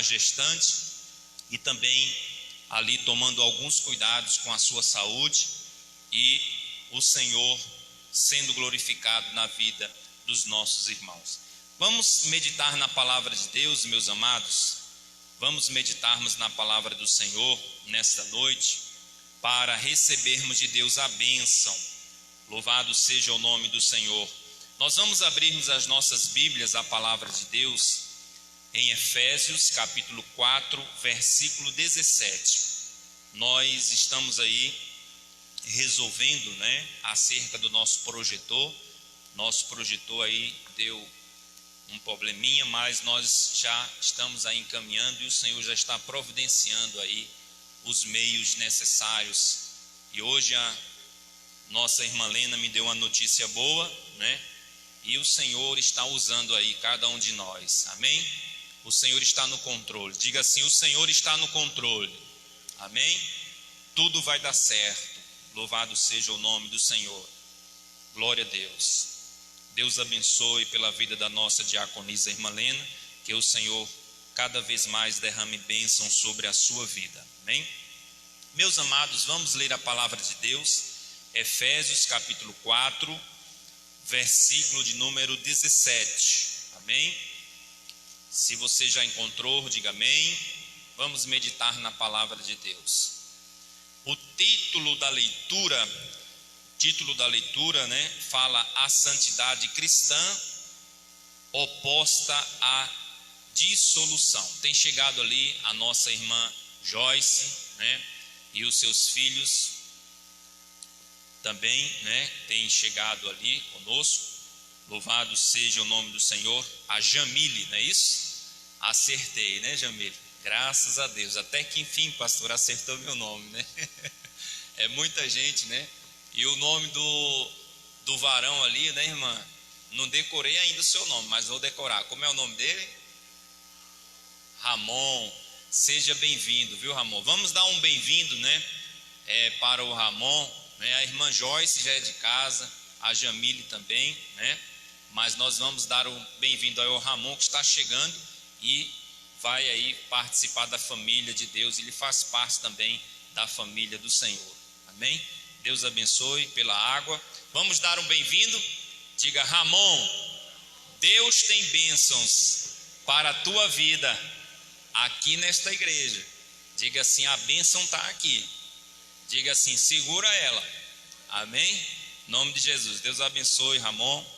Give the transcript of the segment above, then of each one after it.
gestante e também ali tomando alguns cuidados com a sua saúde, e o Senhor sendo glorificado na vida dos nossos irmãos. Vamos meditar na palavra de Deus, meus amados. Vamos meditarmos na palavra do Senhor nesta noite, para recebermos de Deus a bênção. Louvado seja o nome do Senhor. Nós vamos abrirmos as nossas Bíblias, a palavra de Deus, em Efésios capítulo 4, versículo 17. Nós estamos aí resolvendo, acerca do nosso projetor. Nosso projetor aí deu um probleminha, mas nós já estamos aí encaminhando, e o Senhor já está providenciando aí os meios necessários. E hoje a nossa irmã Lena me deu uma notícia boa, e o Senhor está usando aí cada um de nós, amém? O Senhor está no controle. Diga assim: o Senhor está no controle, amém? Tudo vai dar certo. Louvado seja o nome do Senhor. Glória a Deus. Deus abençoe pela vida da nossa diaconisa irmã Lena, que o Senhor cada vez mais derrame bênção sobre a sua vida, amém? Meus amados, vamos ler a palavra de Deus, Efésios capítulo 4, versículo de número 17, amém? Se você já encontrou, diga amém. Vamos meditar na palavra de Deus. O título da leitura, fala a santidade cristã oposta à dissolução. Tem chegado ali a nossa irmã Joyce, e os seus filhos também, tem chegado ali conosco. Louvado seja o nome do Senhor. A Jamile, não é isso? Acertei, Jamile? Graças a Deus. Até que enfim, pastor, acertou meu nome, É muita gente, E o nome do varão ali, irmã? Não decorei ainda o seu nome, mas vou decorar. Como é o nome dele? Ramon. Seja bem-vindo, viu, Ramon? Vamos dar um bem-vindo, para o Ramon. A irmã Joyce já é de casa, a Jamile também, Mas nós vamos dar o bem-vindo ao Ramon, que está chegando e vai aí participar da família de Deus. Ele faz parte também da família do Senhor, amém? Deus abençoe pela água. Vamos dar um bem-vindo. Diga: Ramon, Deus tem bênçãos para a tua vida aqui nesta igreja. Diga assim: a bênção está aqui. Diga assim: segura ela, amém? Em nome de Jesus. Deus abençoe, Ramon.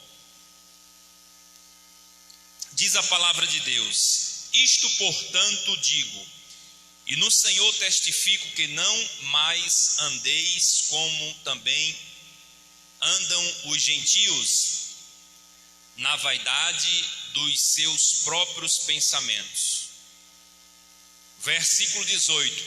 Diz a palavra de Deus: isto, portanto, digo, e no Senhor testifico, que não mais andeis como também andam os gentios, na vaidade dos seus próprios pensamentos. Versículo 18: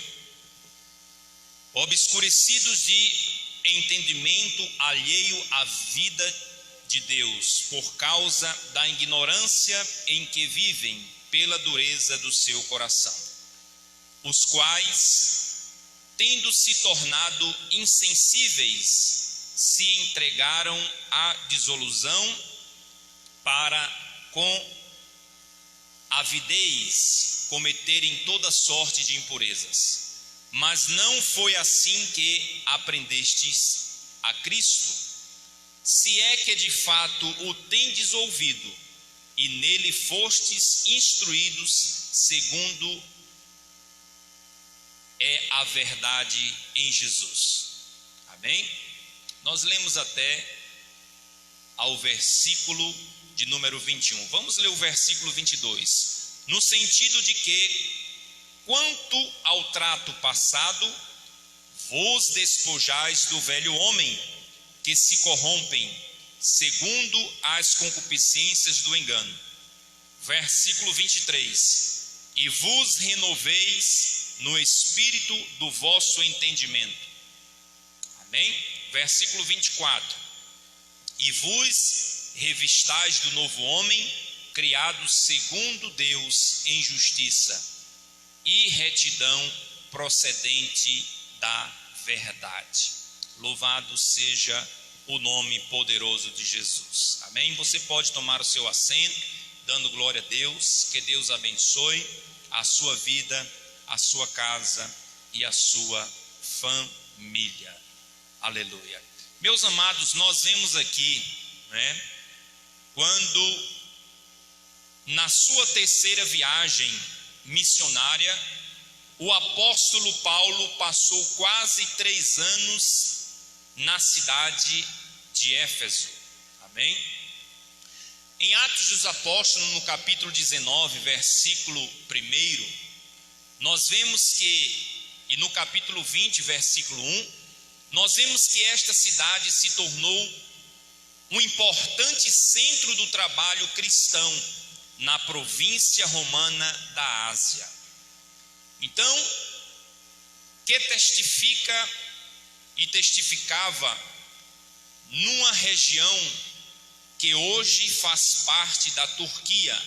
obscurecidos de entendimento, alheio à vida de Deus, por causa da ignorância em que vivem, pela dureza do seu coração, os quais, tendo se tornado insensíveis, se entregaram à dissolução, para com avidez cometerem toda sorte de impurezas. Mas não foi assim que aprendestes a Cristo, se é que de fato o tendes ouvido, e nele fostes instruídos, segundo é a verdade em Jesus. Amém? Nós lemos até ao versículo de número 21. Vamos ler o versículo 22. No sentido de que, quanto ao trato passado, vos despojais do velho homem, que se corrompem segundo as concupiscências do engano. Versículo 23. E vos renoveis no espírito do vosso entendimento. Amém? Versículo 24. E vos revistais do novo homem, criado segundo Deus em justiça e retidão procedente da verdade. Louvado seja o nome poderoso de Jesus. Amém? Você pode tomar o seu assento, dando glória a Deus. Que Deus abençoe. a sua vida, a sua casa e a sua família. Aleluia. Meus amados, nós vemos aqui, quando na sua terceira viagem missionária, o apóstolo Paulo passou quase 3 anos na cidade de Éfeso. Amém? Em Atos dos Apóstolos, no capítulo 19, versículo 1, nós vemos que, e no capítulo 20, versículo 1, nós vemos que esta cidade se tornou um importante centro do trabalho cristão na província romana da Ásia. Então, que testifica e testificava numa região que hoje faz parte da Turquia.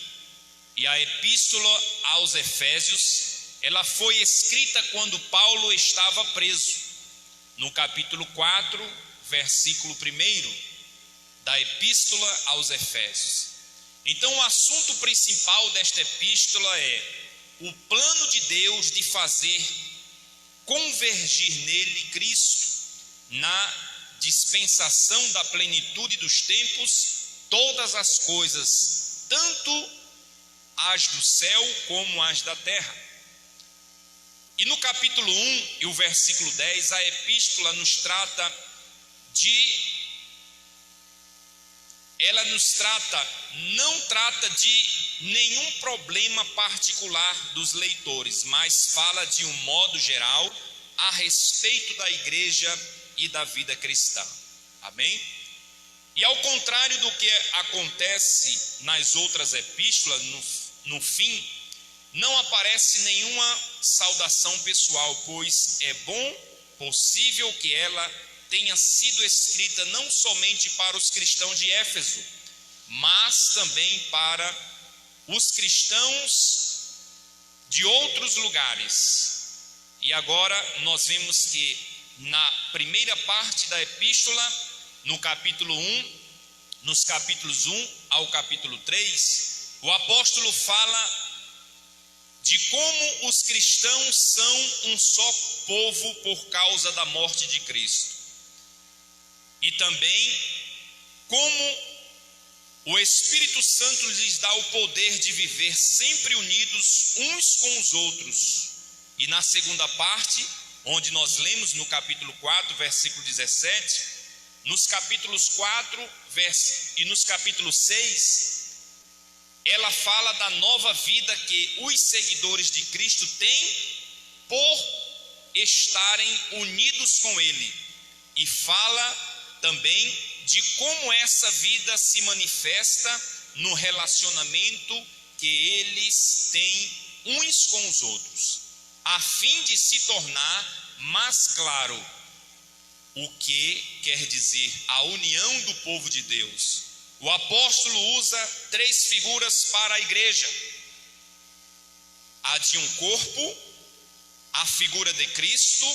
E a epístola aos Efésios, ela foi escrita quando Paulo estava preso, no capítulo 4, versículo 1 da epístola aos Efésios. Então o assunto principal desta epístola é o plano de Deus de fazer convergir nele Cristo, na dispensação da plenitude dos tempos, todas as coisas, tanto as do céu como as da terra. E no capítulo 1 e o versículo 10, a epístola não trata de nenhum problema particular dos leitores, mas fala de um modo geral a respeito da igreja e da vida cristã. Amém? E ao contrário do que acontece nas outras epístolas, no fim, não aparece nenhuma saudação pessoal, pois é possível que ela tenha sido escrita não somente para os cristãos de Éfeso, mas também para os cristãos de outros lugares. E agora nós vemos que na primeira parte da epístola, no capítulo 1, nos capítulos 1 ao capítulo 3, o apóstolo fala de como os cristãos são um só povo por causa da morte de Cristo. E também como o Espírito Santo lhes dá o poder de viver sempre unidos uns com os outros. E na segunda parte, onde nós lemos no capítulo 4, versículo 17, nos capítulos 4 e nos capítulos 6, ela fala da nova vida que os seguidores de Cristo têm por estarem unidos com Ele. E fala também de como essa vida se manifesta no relacionamento que eles têm uns com os outros, a fim de se tornar mais claro o que quer dizer a união do povo de Deus. O apóstolo usa 3 figuras para a igreja: a de um corpo, a figura de Cristo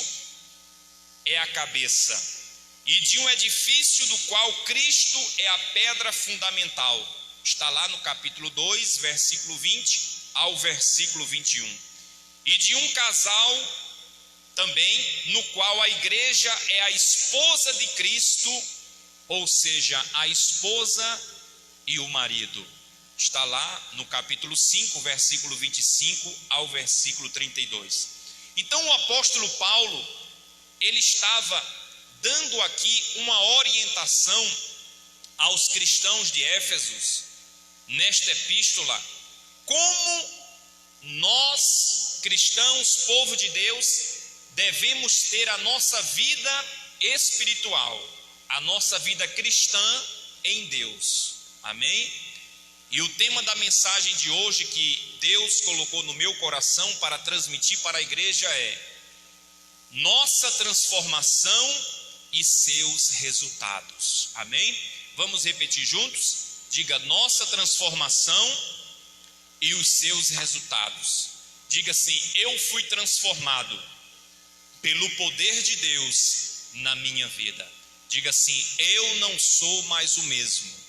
é a cabeça, e de um edifício do qual Cristo é a pedra fundamental. Está lá no capítulo 2, versículo 20 ao versículo 21. E de um casal também, no qual a igreja é a esposa de Cristo, ou seja, a esposa e o marido. Está lá no capítulo 5, versículo 25 ao versículo 32. Então o apóstolo Paulo, ele estava dando aqui uma orientação aos cristãos de Éfeso, nesta epístola, como nós, cristãos, povo de Deus, devemos ter a nossa vida espiritual, a nossa vida cristã em Deus. Amém? E o tema da mensagem de hoje que Deus colocou no meu coração para transmitir para a igreja é: nossa transformação e seus resultados. Amém? Vamos repetir juntos? Diga: nossa transformação e os seus resultados. Diga assim: eu fui transformado pelo poder de Deus na minha vida. Diga assim: eu não sou mais o mesmo.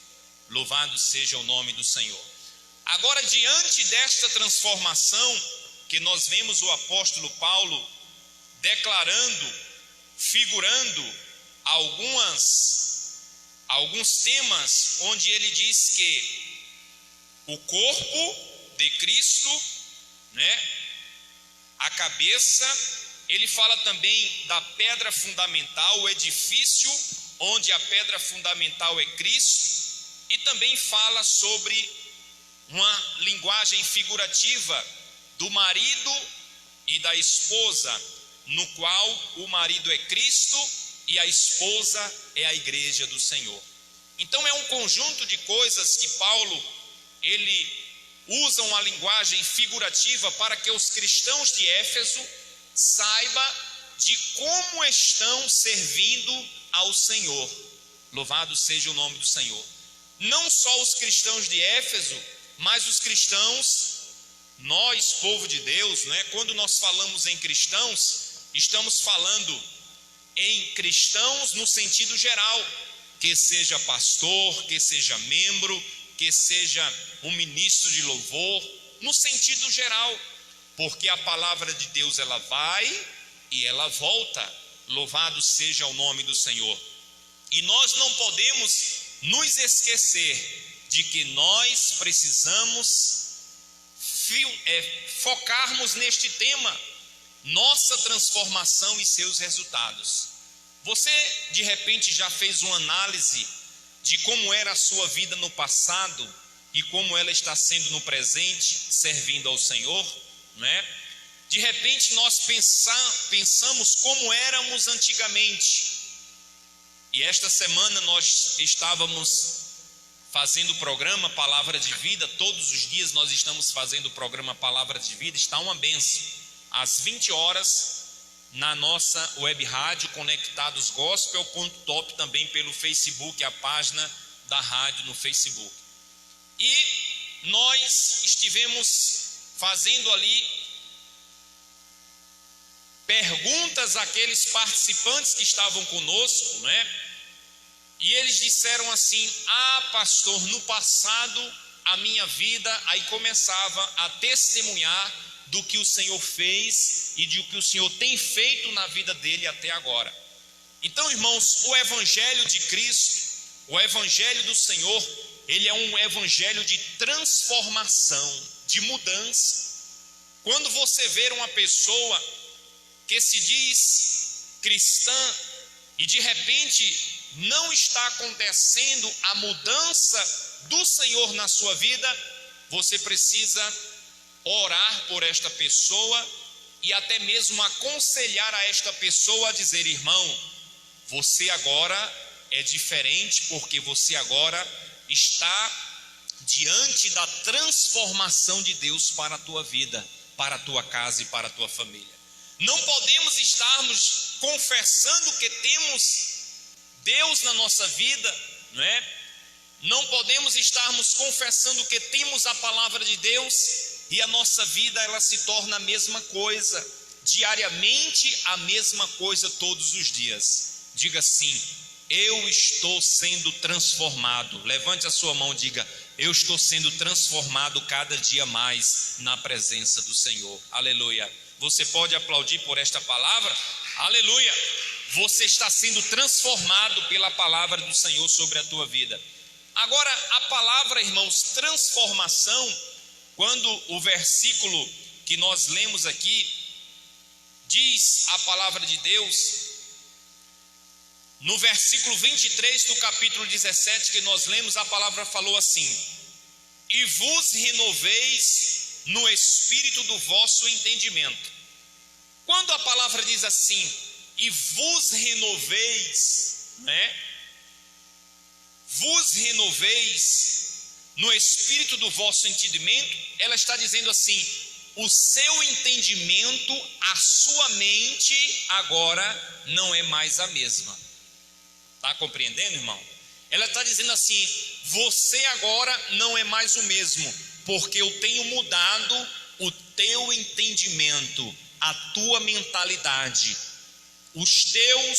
Louvado seja o nome do Senhor. Agora, diante desta transformação, que nós vemos o apóstolo Paulo declarando, figurando alguns temas onde ele diz que o corpo de Cristo, né, a cabeça. Ele fala também da pedra fundamental, o edifício onde a pedra fundamental é Cristo, e também fala sobre uma linguagem figurativa do marido e da esposa, no qual o marido é Cristo e a esposa é a igreja do Senhor. Então é um conjunto de coisas que Paulo, ele usa uma linguagem figurativa para que os cristãos de Éfeso saibam de como estão servindo ao Senhor. Louvado seja o nome do Senhor. Não só os cristãos de Éfeso, mas os cristãos, nós, povo de Deus, né? Quando nós falamos em cristãos, estamos falando em cristãos no sentido geral, que seja pastor, que seja membro, que seja um ministro de louvor, no sentido geral, porque a palavra de Deus ela vai e ela volta. Louvado seja o nome do Senhor. E nós não podemos nos esquecer de que nós precisamos focarmos neste tema, nossa transformação e seus resultados. Você de repente já fez uma análise de como era a sua vida no passado e como ela está sendo no presente, servindo ao Senhor, né? De repente nós pensamos como éramos antigamente. E esta semana nós estávamos fazendo o programa Palavra de Vida. Todos os dias nós estamos fazendo o programa Palavra de Vida. Está uma bênção. Às 20 horas na nossa web rádio Conectados Gospel.top, também pelo Facebook, a página da rádio no Facebook. E nós estivemos fazendo ali perguntas àqueles participantes que estavam conosco, né? E eles disseram assim: ah, pastor, no passado a minha vida, aí começava a testemunhar do que o Senhor fez e do que o Senhor tem feito na vida dele até agora. Então, irmãos, o evangelho de Cristo, o evangelho do Senhor, ele é um evangelho de transformação, de mudança. Quando você vê uma pessoa que se diz cristã e de repente não está acontecendo a mudança do Senhor na sua vida, você precisa orar por esta pessoa e até mesmo aconselhar a esta pessoa a dizer: irmão, você agora é diferente, porque você agora está diante da transformação de Deus para a tua vida, para a tua casa e para a tua família. Não podemos estarmos confessando que temos Deus na nossa vida, não é? Não podemos estarmos confessando que temos a palavra de Deus e a nossa vida ela se torna a mesma coisa, diariamente a mesma coisa todos os dias. Diga assim: eu estou sendo transformado. Levante a sua mão e diga: eu estou sendo transformado cada dia mais na presença do Senhor. Aleluia. Você pode aplaudir por esta palavra? Aleluia. Você está sendo transformado pela palavra do Senhor sobre a tua vida. Agora, a palavra, irmãos, transformação, quando o versículo que nós lemos aqui diz a palavra de Deus, no versículo 23 do capítulo 17 que nós lemos, a palavra falou assim: e vos renoveis no espírito do vosso entendimento. Quando a palavra diz assim, e vos renoveis, né? Vos renoveis no espírito do vosso entendimento, ela está dizendo assim: o seu entendimento, a sua mente agora não é mais a mesma. Está compreendendo, irmão? Ela está dizendo assim: você agora não é mais o mesmo, porque eu tenho mudado o teu entendimento, a tua mentalidade, os teus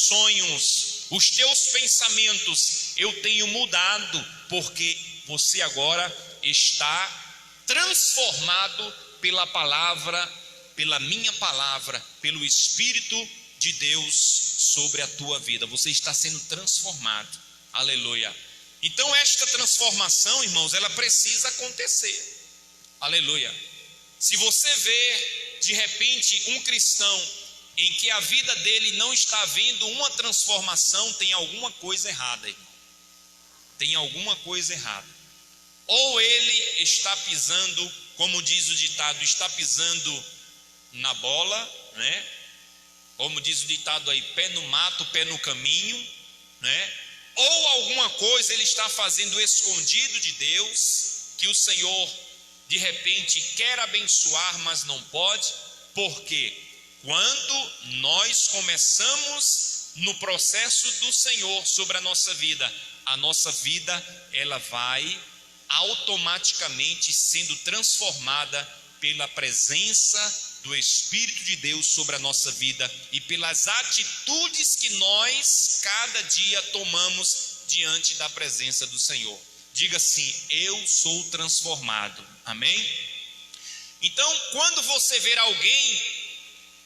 sonhos, os teus pensamentos, eu tenho mudado, porque você agora está transformado pela palavra, pela minha palavra, pelo Espírito de Deus sobre a tua vida. Você está sendo transformado. Aleluia. Então esta transformação, irmãos, ela precisa acontecer. Aleluia. Se você vê de repente um cristão em que a vida dele não está vendo uma transformação, tem alguma coisa errada, irmão. Tem alguma coisa errada. Ou ele está pisando, como diz o ditado, está pisando na bola, né? Como diz o ditado aí, pé no mato, pé no caminho, né? Ou alguma coisa ele está fazendo escondido de Deus, que o Senhor de repente quer abençoar, mas não pode. Porque quando nós começamos no processo do Senhor sobre a nossa vida ela vai automaticamente sendo transformada pela presença do Espírito de Deus sobre a nossa vida e pelas atitudes que nós cada dia tomamos diante da presença do Senhor. Diga assim: eu sou transformado. Amém? Então, quando você ver alguém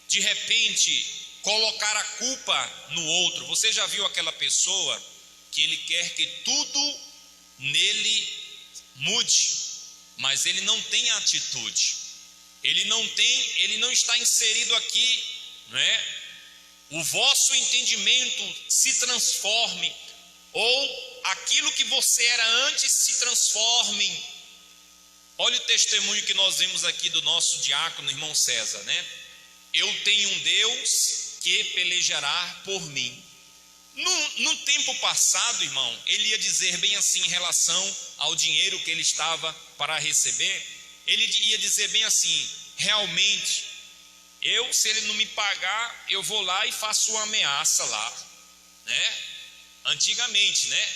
de repente colocar a culpa no outro, você já viu aquela pessoa que ele quer que tudo nele mude, mas ele não tem atitude, ele não está inserido aqui, não é? O vosso entendimento se transforme, ou aquilo que você era antes se transforme. Olha o testemunho que nós vemos aqui do nosso diácono, irmão César, né? Eu tenho um Deus que pelejará por mim. No tempo passado, irmão, ele ia dizer bem assim em relação ao dinheiro que ele estava para receber. Ele ia dizer bem assim: realmente, se ele não me pagar, eu vou lá e faço uma ameaça lá, né? Antigamente, né?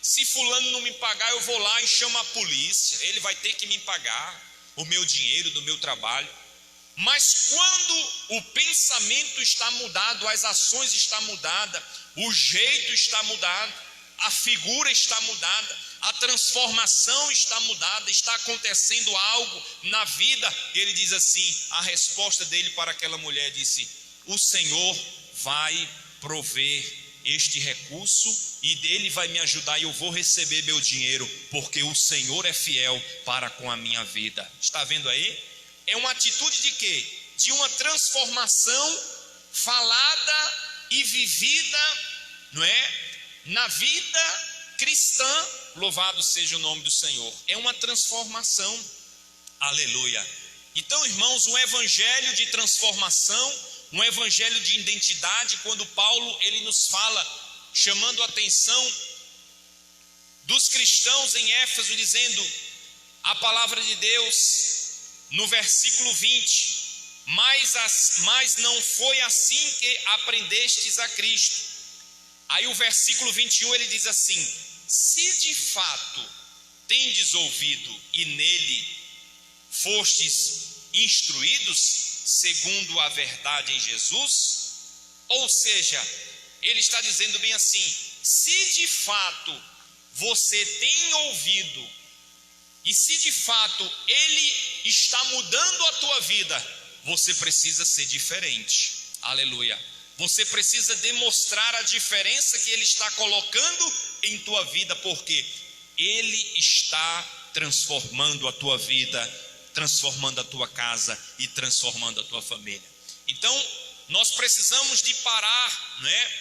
Se fulano não me pagar, eu vou lá e chamo a polícia, ele vai ter que me pagar o meu dinheiro do meu trabalho. Mas quando o pensamento está mudado, as ações estão mudadas, o jeito está mudado, a figura está mudada, a transformação está mudada, está acontecendo algo na vida, ele diz assim, a resposta dele para aquela mulher disse: o Senhor vai prover este recurso e ele vai me ajudar e eu vou receber meu dinheiro, porque o Senhor é fiel para com a minha vida. Está vendo aí? É uma atitude de quê? De uma transformação falada e vivida, não é? Na vida cristã, louvado seja o nome do Senhor. É uma transformação, aleluia. Então, irmãos, um evangelho de transformação, um evangelho de identidade, quando Paulo ele nos fala, chamando a atenção dos cristãos em Éfeso, dizendo a palavra de Deus no versículo 20: mas não foi assim que aprendestes a Cristo. Aí o versículo 21 ele diz assim: se de fato tendes ouvido e nele fostes instruídos segundo a verdade em Jesus. Ou seja, ele está dizendo bem assim: se de fato você tem ouvido e se de fato ele está mudando a tua vida, você precisa ser diferente. Aleluia. Você precisa demonstrar a diferença que ele está colocando em tua vida, porque ele está transformando a tua vida, transformando a tua casa e transformando a tua família. Então, nós precisamos de parar, né,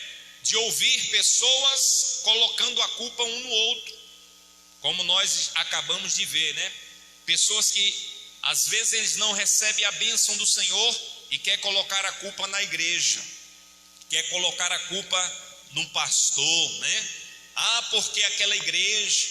de ouvir pessoas colocando a culpa um no outro, como nós acabamos de ver, né? Pessoas que às vezes eles não recebem a bênção do Senhor e quer colocar a culpa na igreja, quer colocar a culpa no pastor, né? Porque aquela igreja,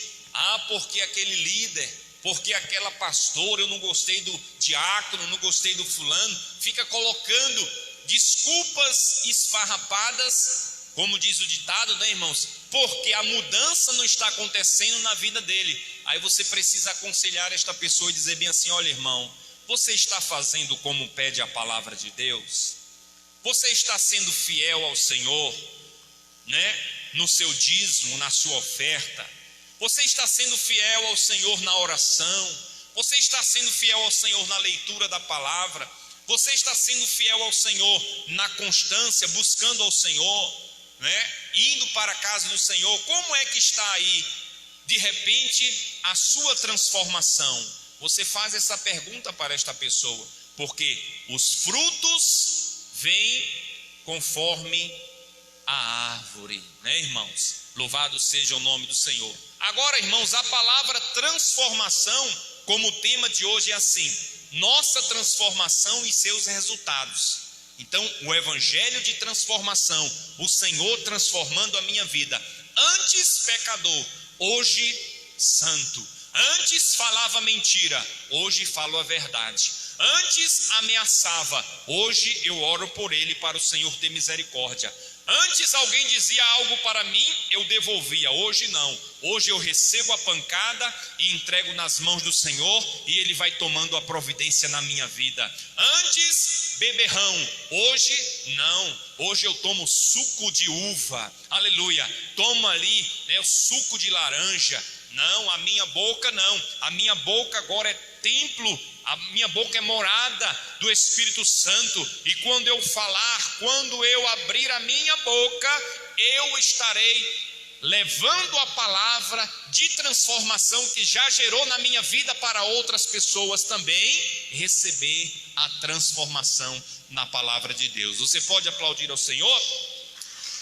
porque aquele líder, porque aquela pastora, eu não gostei do diácono, não gostei do fulano, fica colocando desculpas esfarrapadas, como diz o ditado, né, irmãos? Porque a mudança não está acontecendo na vida dele. Aí você precisa aconselhar esta pessoa e dizer bem assim: olha, irmão, você está fazendo como pede a palavra de Deus? Você está sendo fiel ao Senhor, né? No seu dízimo, na sua oferta? Você está sendo fiel ao Senhor na oração? Você está sendo fiel ao Senhor na leitura da palavra? Você está sendo fiel ao Senhor na constância, buscando ao Senhor, né? Indo para a casa do Senhor? Como é que está aí, de repente, a sua transformação? Você faz essa pergunta para esta pessoa, porque os frutos vêm conforme a árvore, né, irmãos? Louvado seja o nome do Senhor. Agora, irmãos, a palavra transformação, como o tema de hoje é assim: nossa transformação e seus resultados. Então, o evangelho de transformação, o Senhor transformando a minha vida. Antes pecador, hoje santo. Antes falava mentira, hoje falo a verdade. Antes ameaçava, hoje eu oro por ele, para o Senhor ter misericórdia. Antes alguém dizia algo para mim, eu devolvia. Hoje não. Hoje eu recebo a pancada e entrego nas mãos do Senhor, e ele vai tomando a providência na minha vida. Antes beberrão, hoje não. Hoje eu tomo suco de uva, aleluia. Tomo ali, né, o suco de laranja. Não, a minha boca não. A minha boca agora é templo. A minha boca é morada do Espírito Santo. E quando eu falar, quando eu abrir a minha boca, eu estarei levando a palavra de transformação que já gerou na minha vida, para outras pessoas também receber a transformação na palavra de Deus. Você pode aplaudir ao Senhor?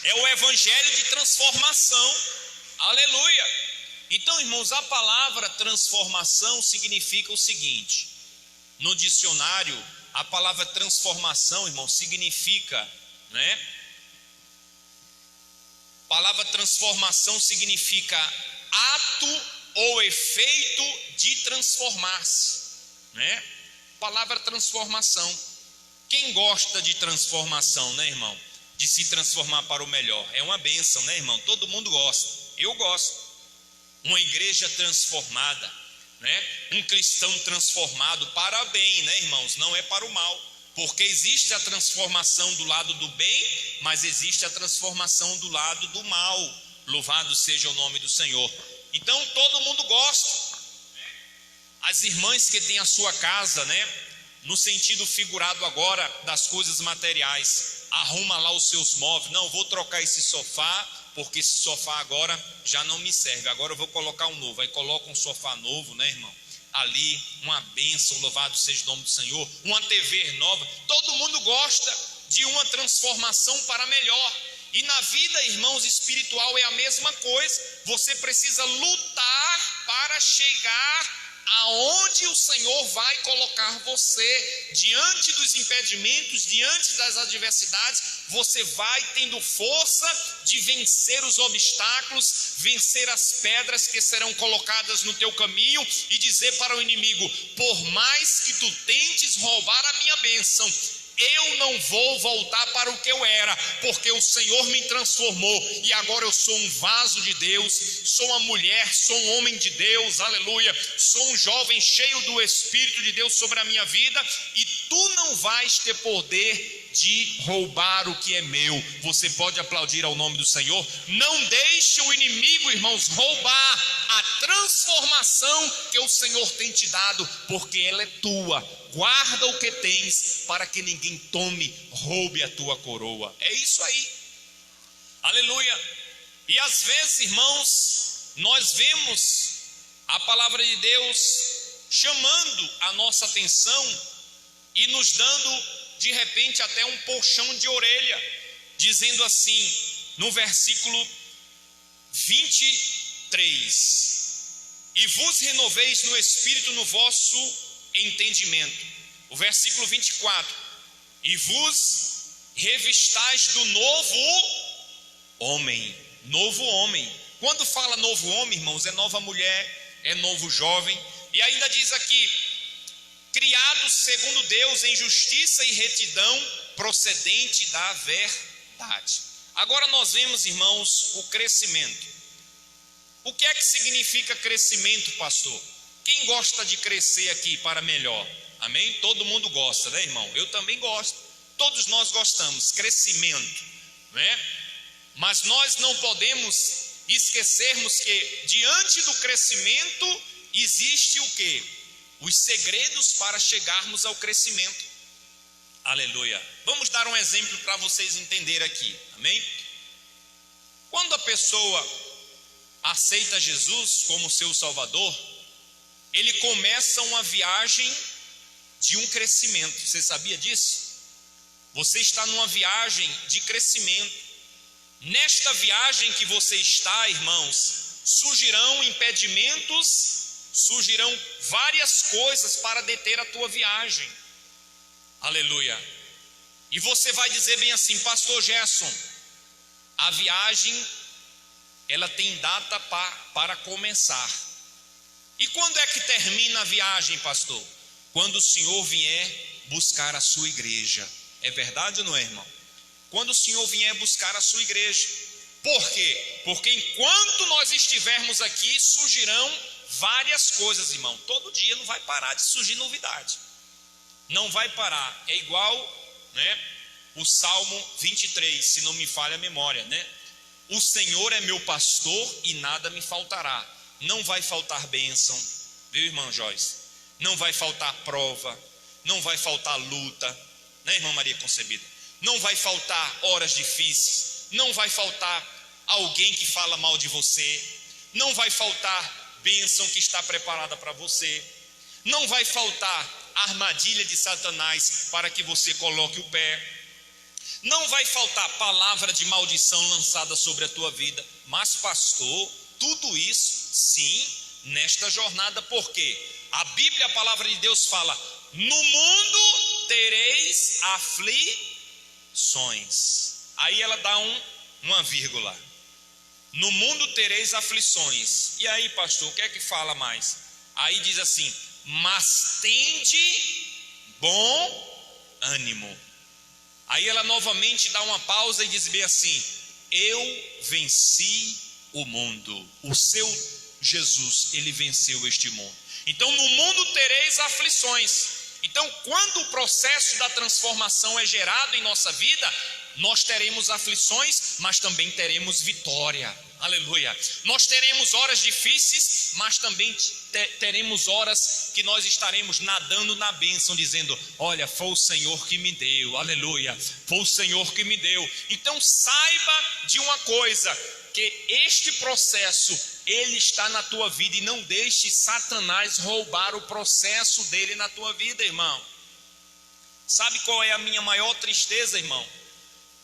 É o evangelho de transformação, aleluia. Então, irmãos, a palavra transformação significa o seguinte: no dicionário, a palavra transformação, irmão, significa, né? A palavra transformação significa ato ou efeito de transformar-se, né? Palavra transformação. Quem gosta de transformação, né, irmão? De se transformar para o melhor. É uma bênção, né, irmão? Todo mundo gosta. Eu gosto. Uma igreja transformada, né? Um cristão transformado para bem, né, irmãos? Não é para o mal, porque existe a transformação do lado do bem, mas existe a transformação do lado do mal. Louvado seja o nome do Senhor. Então todo mundo gosta. As irmãs que têm a sua casa, né, no sentido figurado agora das coisas materiais, arruma lá os seus móveis. Não, vou trocar esse sofá, porque esse sofá agora já não me serve, agora eu vou colocar um novo. Aí coloca um sofá novo, né, irmão? Ali, uma bênção, louvado seja o nome do Senhor. Uma TV nova. Todo mundo gosta de uma transformação para melhor. E na vida, irmãos, espiritual é a mesma coisa. Você precisa lutar para chegar aonde o Senhor vai colocar você. Diante dos impedimentos, diante das adversidades, você vai tendo força de vencer os obstáculos, vencer as pedras que serão colocadas no teu caminho, e dizer para o inimigo: por mais que tu tentes roubar a minha bênção, eu não vou voltar para o que eu era, porque o Senhor me transformou, e agora eu sou um vaso de Deus, sou uma mulher, sou um homem de Deus, aleluia, sou um jovem cheio do Espírito de Deus sobre a minha vida, e tu não vais ter poder de roubar o que é meu. Você pode aplaudir ao nome do Senhor? Não deixe o inimigo, irmãos, roubar a transformação que o Senhor tem te dado, porque ela é tua. Guarda o que tens, para que ninguém tome, roube a tua coroa. É isso aí, aleluia. E às vezes, irmãos, nós vemos a palavra de Deus chamando a nossa atenção e nos dando de repente até um puxão de orelha, dizendo assim, no versículo 23: e vos renoveis no espírito no vosso entendimento. O versículo 24: e vos revistais do novo homem. Novo homem. Quando fala novo homem, irmãos, é nova mulher, é novo jovem. E ainda diz aqui: criados segundo Deus em justiça e retidão, procedente da verdade. Agora nós vemos, irmãos, o crescimento. O que é que significa crescimento, pastor? Quem gosta de crescer aqui para melhor? Amém? Todo mundo gosta, né, irmão? Eu também gosto. Todos nós gostamos, crescimento, né? Mas nós não podemos esquecermos que diante do crescimento existe o quê? os segredos para chegarmos ao crescimento. Aleluia. Vamos dar um exemplo para vocês entenderem aqui, amém? Quando a pessoa aceita Jesus como seu Salvador, ele começa uma viagem de um crescimento. Você sabia disso? Você está numa viagem de crescimento. Nesta viagem que você está, irmãos, surgirão impedimentos, surgirão várias coisas para deter a tua viagem. Aleluia. E você vai dizer bem assim: pastor Gerson, a viagem ela tem data para começar. E quando é que termina a viagem, pastor? Quando o Senhor vier buscar a sua igreja. É verdade ou não é, irmão? Quando o Senhor vier buscar a sua igreja. Por quê? Porque enquanto nós estivermos aqui, surgirão várias coisas, irmão. Todo dia não vai parar de surgir novidade. Não vai parar. É igual, né, o Salmo 23, se não me falha a memória, né? O Senhor é meu pastor e nada me faltará. Não vai faltar bênção, viu, irmã Joyce? Não vai faltar prova, não vai faltar luta, né, irmã Maria Concebida? Não vai faltar horas difíceis, não vai faltar alguém que fala mal de você, não vai faltar bênção que está preparada para você, não vai faltar armadilha de Satanás para que você coloque o pé, não vai faltar palavra de maldição lançada sobre a tua vida. Mas pastor, tudo isso sim, nesta jornada, porque a Bíblia, a palavra de Deus fala: no mundo tereis aflições. Aí ela dá uma vírgula. No mundo tereis aflições. E aí, pastor, o que é que fala mais? Aí diz assim: mas tende bom ânimo. Aí ela novamente dá uma pausa e diz bem assim: eu venci o mundo. O seu Jesus, ele venceu este mundo. Então no mundo tereis aflições. Então quando o processo da transformação é gerado em nossa vida, nós teremos aflições, mas também teremos vitória. Aleluia. Nós teremos horas difíceis, mas também teremos horas que nós estaremos nadando na bênção, dizendo: olha, foi o Senhor que me deu. Aleluia. Foi o Senhor que me deu. Então saiba de uma coisa, que este processo, ele está na tua vida, e não deixe Satanás roubar o processo dele na tua vida, irmão. Sabe qual é a minha maior tristeza, irmão?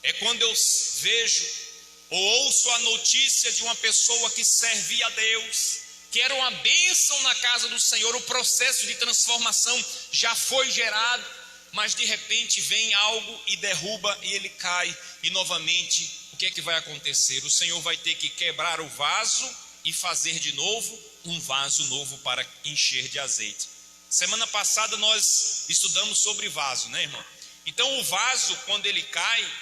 É quando eu vejo ou ouço a notícia de uma pessoa que servia a Deus, que era uma bênção na casa do Senhor, o processo de transformação já foi gerado, mas de repente vem algo e derruba e ele cai, e novamente o que é que vai acontecer? O Senhor vai ter que quebrar o vaso e fazer de novo um vaso novo para encher de azeite. Semana passada nós estudamos sobre vaso, né, irmão? Então o vaso, quando ele cai,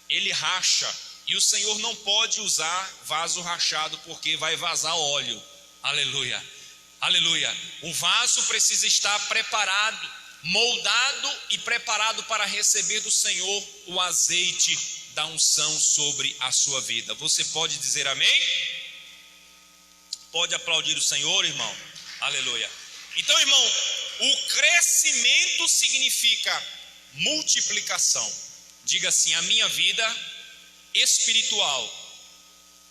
ele racha, e o Senhor não pode usar vaso rachado, porque vai vazar óleo. Aleluia, aleluia. O vaso precisa estar preparado, moldado e preparado para receber do Senhor o azeite da unção sobre a sua vida. Você pode dizer amém? Pode aplaudir o Senhor, irmão? Aleluia. Então, irmão, o crescimento significa multiplicação. Diga assim: a minha vida espiritual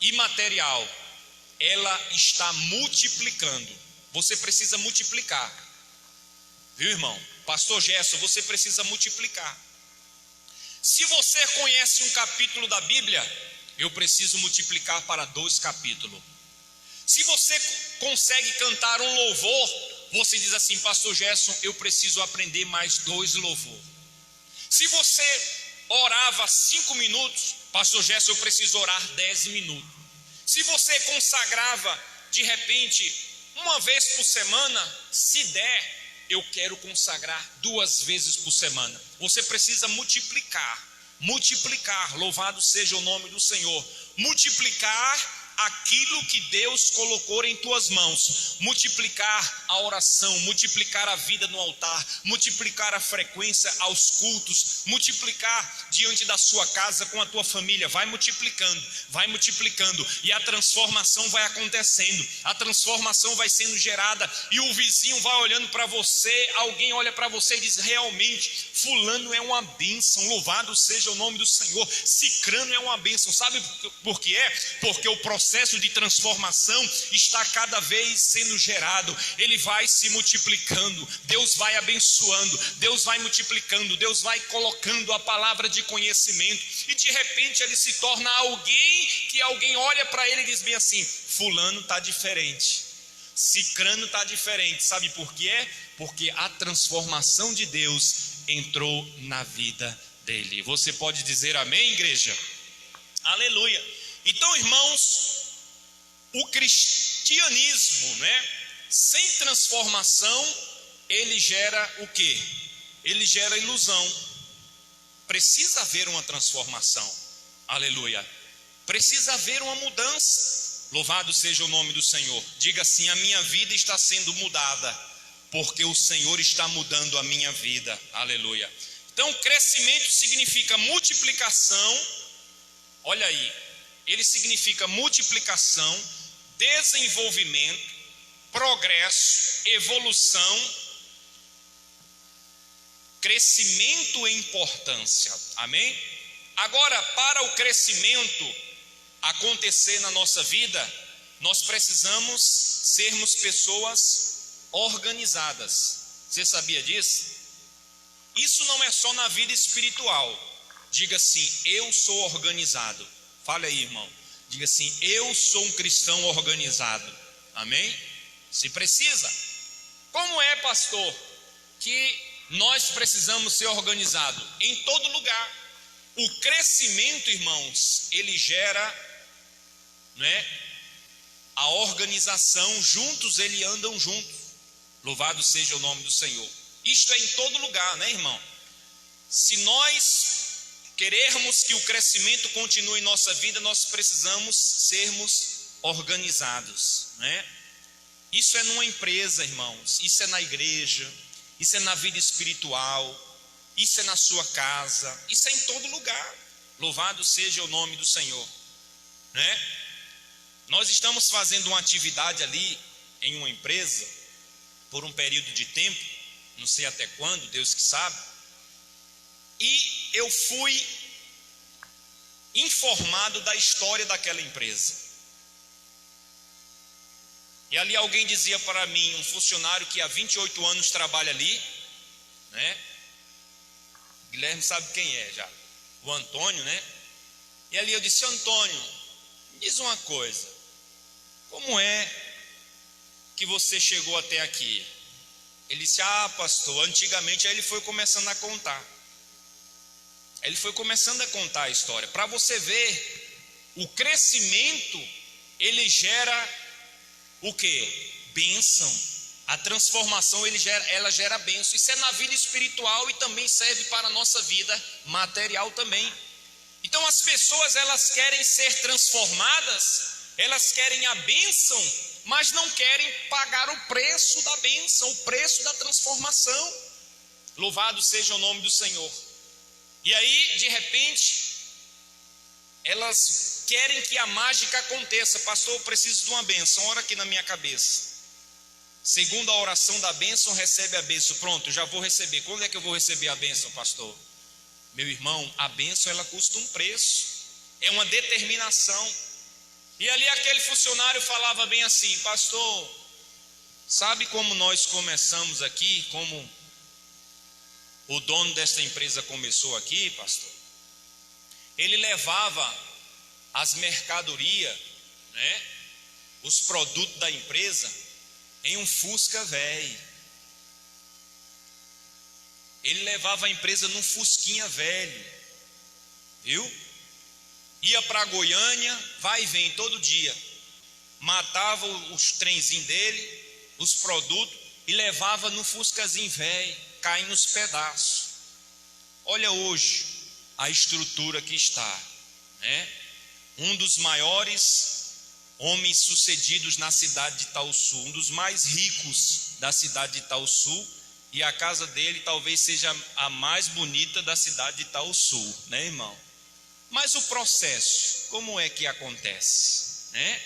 e material, ela está multiplicando. Você precisa multiplicar, viu, irmão? Pastor Gerson, você precisa multiplicar. Se você conhece um capítulo da Bíblia, eu preciso multiplicar para 2 capítulos. Se você consegue cantar um louvor, você diz assim: pastor Gerson, eu preciso aprender mais 2 louvores. Se você orava 5 minutos, pastor Gerson, eu preciso orar 10 minutos. Se você consagrava de repente uma vez por semana, se der, eu quero consagrar 2 vezes por semana. Você precisa multiplicar, multiplicar. Louvado seja o nome do Senhor. Multiplicar aquilo que Deus colocou em tuas mãos, multiplicar a oração, multiplicar a vida no altar, multiplicar a frequência aos cultos, multiplicar diante da sua casa com a tua família, vai multiplicando, e a transformação vai acontecendo, a transformação vai sendo gerada, e o vizinho vai olhando para você, alguém olha para você e diz: realmente, fulano é uma bênção, louvado seja o nome do Senhor, cicrano é uma bênção. Sabe por que é? Porque o processo de transformação está cada vez sendo gerado, ele vai se multiplicando, Deus vai abençoando, Deus vai multiplicando, Deus vai colocando a palavra de conhecimento, e de repente ele se torna alguém que alguém olha para ele e diz bem assim: fulano está diferente, cicrano está diferente. Sabe por quê? Porque a transformação de Deus entrou na vida dele. Você pode dizer amém, igreja? Aleluia. Então, irmãos, o cristianismo, né, sem transformação, ele gera o quê? Ele gera ilusão. Precisa haver uma transformação, aleluia, precisa haver uma mudança, louvado seja o nome do Senhor. Diga assim: a minha vida está sendo mudada, porque o Senhor está mudando a minha vida, aleluia. Então, crescimento significa multiplicação, olha aí, ele significa multiplicação, desenvolvimento, progresso, evolução, crescimento e importância, amém? Agora, para o crescimento acontecer na nossa vida, nós precisamos sermos pessoas organizadas. Você sabia disso? Isso não é só na vida espiritual. Diga assim: eu sou organizado. Fale aí, irmão. Diga assim: eu sou um cristão organizado. Amém? Se precisa. Como é, pastor, que nós precisamos ser organizados? Em todo lugar. O crescimento, irmãos, ele gera, né, a organização. Juntos eles andam juntos. Louvado seja o nome do Senhor. Isto é em todo lugar, né, irmão? Se nós querermos que o crescimento continue em nossa vida, nós precisamos sermos organizados, né? Isso é numa empresa, irmãos, isso é na igreja, isso é na vida espiritual, isso é na sua casa, isso é em todo lugar. Louvado seja o nome do Senhor, né? Nós estamos fazendo uma atividade ali em uma empresa por um período de tempo, não sei até quando, Deus que sabe, e eu fui informado da história daquela empresa. E ali alguém dizia para mim, um funcionário que há 28 anos trabalha ali, né? Guilherme sabe quem é já, o Antônio, né? E ali eu disse: Antônio, me diz uma coisa, como é que você chegou até aqui? Ele disse: ah, pastor, antigamente. Aí ele foi começando a contar. Ele foi começando a contar a história. Para você ver, o crescimento, ele gera o quê? Bênção. A transformação, ela gera bênção. Isso é na vida espiritual e também serve para a nossa vida material também. Então as pessoas, elas querem ser transformadas, elas querem a bênção, mas não querem pagar o preço da bênção, o preço da transformação. Louvado seja o nome do Senhor. E aí, de repente, elas querem que a mágica aconteça. Pastor, eu preciso de uma bênção, ora aqui na minha cabeça. Segundo a oração da bênção, recebe a bênção. Pronto, já vou receber. Quando é que eu vou receber a bênção, pastor? Meu irmão, a bênção, ela custa um preço, é uma determinação. E ali aquele funcionário falava bem assim: pastor, sabe como nós começamos aqui, como o dono desta empresa começou aqui, pastor? Ele levava as mercadorias, né, os produtos da empresa, em um Fusca velho. Ele levava a empresa num Fusquinha velho, viu? Ia para Goiânia, vai e vem todo dia. Matava os trenzinhos dele, os produtos, e levava no Fuscazinho velho, caindo nos pedaços. Olha hoje a estrutura que está, né? Um dos maiores homens sucedidos na cidade de Itaúsu, um dos mais ricos da cidade de Itaúsu, e a casa dele talvez seja a mais bonita da cidade de Itaúsu, né, irmão? Mas o processo, como é que acontece, né?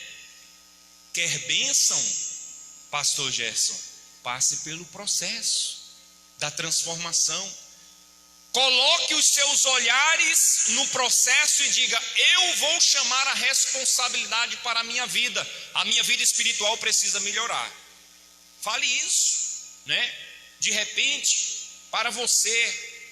Quer bênção, pastor Gerson? Passe pelo processo da transformação. Coloque os seus olhares no processo e diga: eu vou chamar a responsabilidade para a minha vida espiritual precisa melhorar. Fale isso, né? De repente, para você,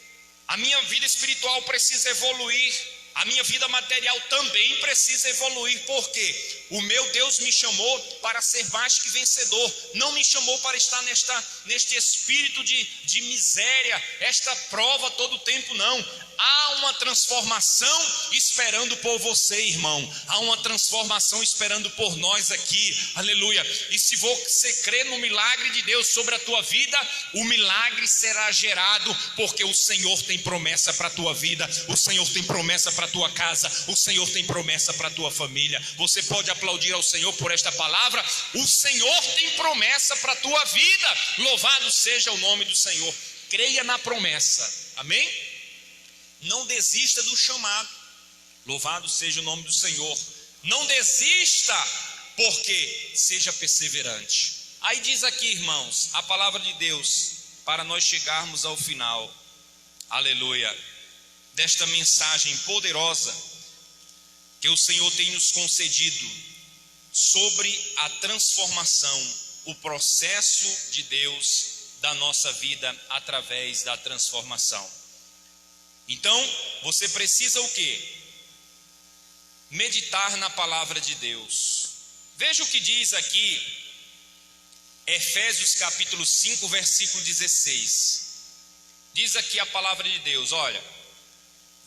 a minha vida espiritual precisa evoluir, a minha vida material também precisa evoluir, porque o meu Deus me chamou para ser mais que vencedor, não me chamou para estar neste espírito de miséria, esta prova todo o tempo, não. Há uma transformação esperando por você, irmão, há uma transformação esperando por nós aqui, aleluia. E se você crer no milagre de Deus sobre a tua vida, o milagre será gerado, porque o Senhor tem promessa para a tua vida, o Senhor tem promessa para a tua casa, o Senhor tem promessa para a tua família. Você pode aplaudir ao Senhor por esta palavra. O Senhor tem promessa para a tua vida, louvado seja o nome do Senhor. Creia na promessa, amém? Não desista do chamado, louvado seja o nome do Senhor. Não desista, porque seja perseverante. Aí diz aqui, irmãos, a palavra de Deus, para nós chegarmos ao final, aleluia, desta mensagem poderosa que o Senhor tem nos concedido sobre a transformação, o processo de Deus da nossa vida através da transformação. Então, você precisa o quê? Meditar na palavra de Deus. Veja o que diz aqui, Efésios capítulo 5, versículo 16. Diz aqui a palavra de Deus, olha,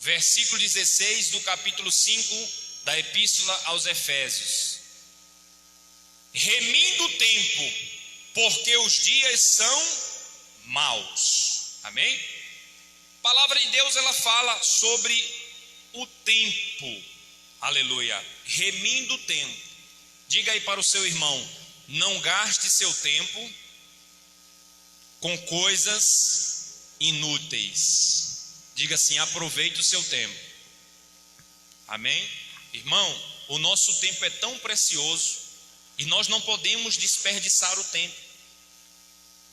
versículo 16 do capítulo 5 da epístola aos Efésios. Remindo o tempo, porque os dias são maus. Amém? A palavra de Deus, ela fala sobre o tempo, aleluia, remindo o tempo. Diga aí para o seu irmão: não gaste seu tempo com coisas inúteis. Diga assim: aproveite o seu tempo. Amém? Irmão, o nosso tempo é tão precioso e nós não podemos desperdiçar o tempo.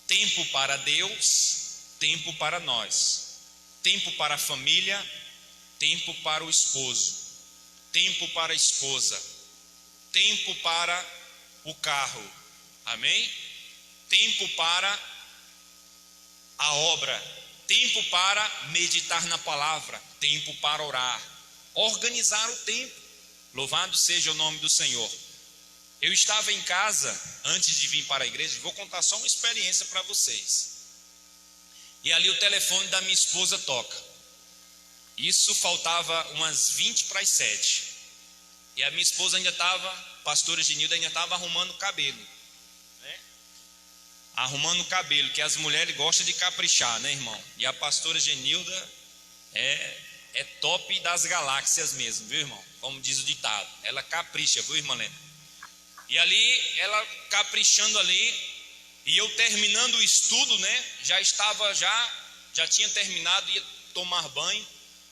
Tempo para Deus, tempo para nós. Tempo para a família, tempo para o esposo, tempo para a esposa, tempo para o carro, amém? Tempo para a obra, tempo para meditar na palavra, tempo para orar, organizar o tempo, louvado seja o nome do Senhor. Eu estava em casa antes de vir para a igreja, vou contar só uma experiência para vocês. E ali o telefone da minha esposa toca. Isso faltava umas 20 para as 7. E a minha esposa ainda estava, pastora Genilda ainda estava arrumando o cabelo, né? Arrumando o cabelo, que as mulheres gostam de caprichar, né, irmão? E a pastora Genilda é top das galáxias mesmo, viu, irmão? Como diz o ditado, ela capricha, viu, irmã Lena? E ali, ela caprichando ali, e eu terminando o estudo, né? Já tinha terminado, ia tomar banho,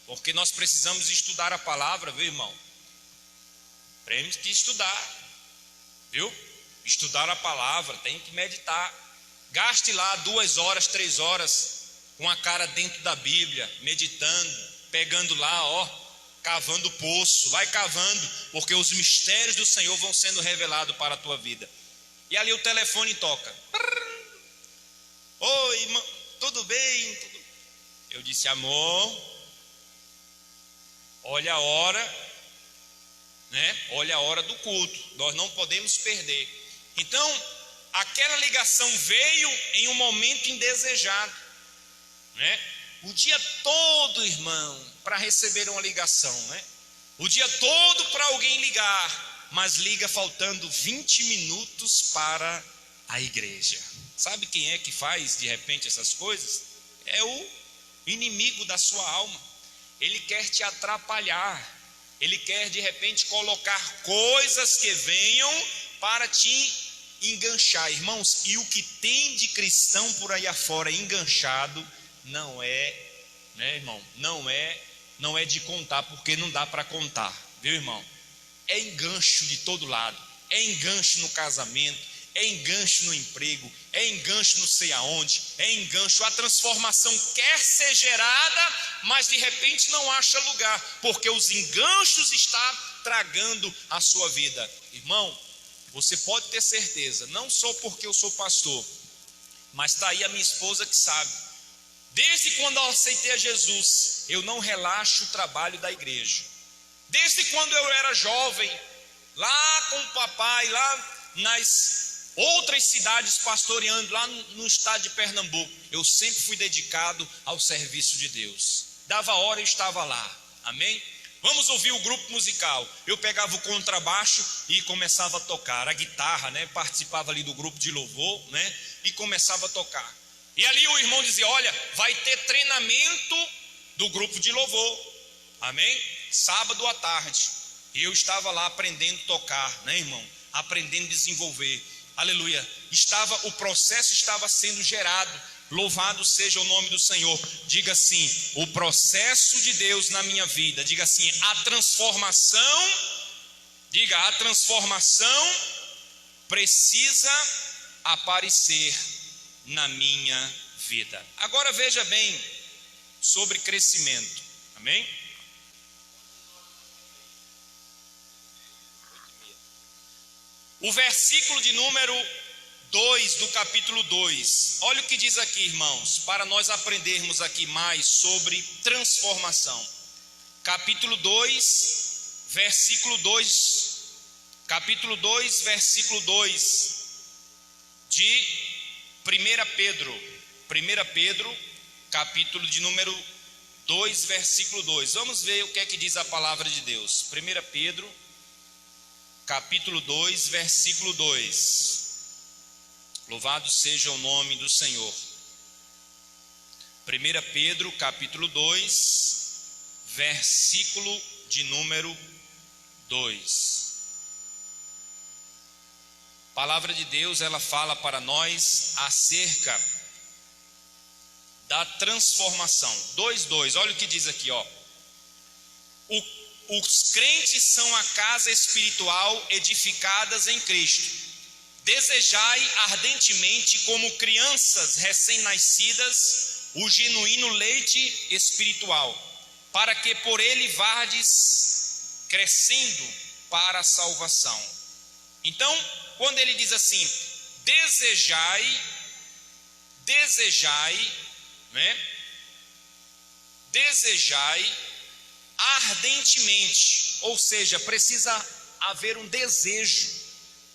porque nós precisamos estudar a palavra, viu, irmão? Temos que estudar, viu? Estudar a palavra, tem que meditar. Gaste lá 2 horas, 3 horas com a cara dentro da Bíblia, meditando, pegando lá, ó, cavando poço, vai cavando, porque os mistérios do Senhor vão sendo revelados para a tua vida. E ali o telefone toca. Oi, irmão, tudo bem? Eu disse: amor, olha a hora, né? Olha a hora do culto, nós não podemos perder. Então, aquela ligação veio em um momento indesejado, né? O dia todo, irmão, para receber uma ligação, né? O dia todo para alguém ligar, mas liga faltando 20 minutos para a igreja. Sabe quem é que faz de repente essas coisas? É o inimigo da sua alma. Ele quer te atrapalhar. Ele quer de repente colocar coisas que venham para te enganchar, irmãos. E o que tem de cristão por aí afora enganchado não é, né, irmão? Não é de contar, porque não dá para contar, viu, irmão? É engancho de todo lado. É engancho no casamento, é engancho no emprego, é engancho não sei aonde, é engancho. A transformação quer ser gerada, mas de repente não acha lugar, porque os enganchos estão tragando a sua vida. Irmão, você pode ter certeza, não só porque eu sou pastor, mas está aí a minha esposa que sabe. Desde quando eu aceitei a Jesus, eu não relaxo o trabalho da igreja. Desde quando eu era jovem, lá com o papai, lá nas outras cidades pastoreando, lá no estado de Pernambuco, eu sempre fui dedicado ao serviço de Deus. Dava hora, eu estava lá, amém? Vamos ouvir o grupo musical. Eu pegava o contrabaixo e começava a tocar, a guitarra, né? Participava ali do grupo de louvor, né? E começava a tocar. E ali o irmão dizia: olha, vai ter treinamento do grupo de louvor, amém? Sábado à tarde. E eu estava lá aprendendo a tocar, né, irmão? Aprendendo a desenvolver, aleluia. O processo estava sendo gerado. Louvado seja o nome do Senhor. Diga assim: o processo de Deus na minha vida. Diga assim: a transformação. Diga: a transformação precisa aparecer na minha vida. Agora veja bem sobre crescimento, amém? O versículo de número 2 do capítulo 2, olha o que diz aqui, irmãos, para nós aprendermos aqui mais sobre transformação. Capítulo 2, versículo 2, capítulo 2, versículo 2 de 1 Pedro, capítulo de número 2, versículo 2. Vamos ver o que é que diz a palavra de Deus. 1 Pedro, capítulo 2, versículo 2. Louvado seja o nome do Senhor. 1 Pedro, capítulo 2, versículo de número 2. A palavra de Deus, ela fala para nós acerca da transformação. 2:2, olha o que diz aqui, ó. Os crentes são a casa espiritual edificadas em Cristo. Desejai ardentemente, como crianças recém-nascidas, o genuíno leite espiritual, para que por ele vardes crescendo para a salvação. Então, quando ele diz assim, desejai, né? Desejai ardentemente, ou seja, precisa haver um desejo,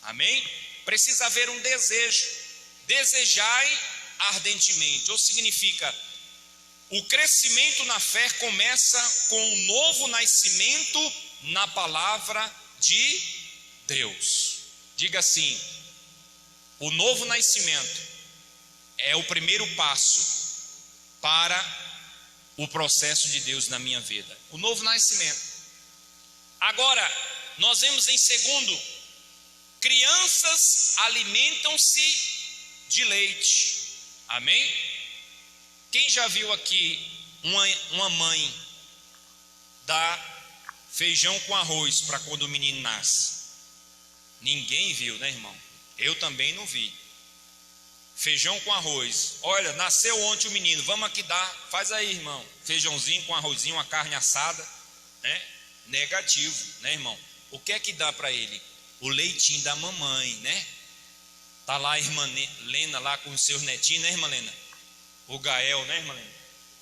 amém? Precisa haver um desejo. Desejai ardentemente, ou significa, o crescimento na fé começa com um novo nascimento na palavra de Deus. Diga assim: o novo nascimento é o primeiro passo para o processo de Deus na minha vida. O novo nascimento. Agora, nós vemos em segundo, crianças alimentam-se de leite, amém? Quem já viu aqui uma mãe dar feijão com arroz para quando o menino nasce? Ninguém viu, né, irmão? Eu também não vi. Feijão com arroz. Olha, nasceu ontem o menino, vamos aqui dar, faz aí, irmão, feijãozinho com arrozinho, uma carne assada, né? Negativo, né, irmão? O que é que dá para ele? O leitinho da mamãe, né? Tá lá a irmã Lena lá com os seus netinhos, né, irmã Lena? O Gael, né, irmã Lena?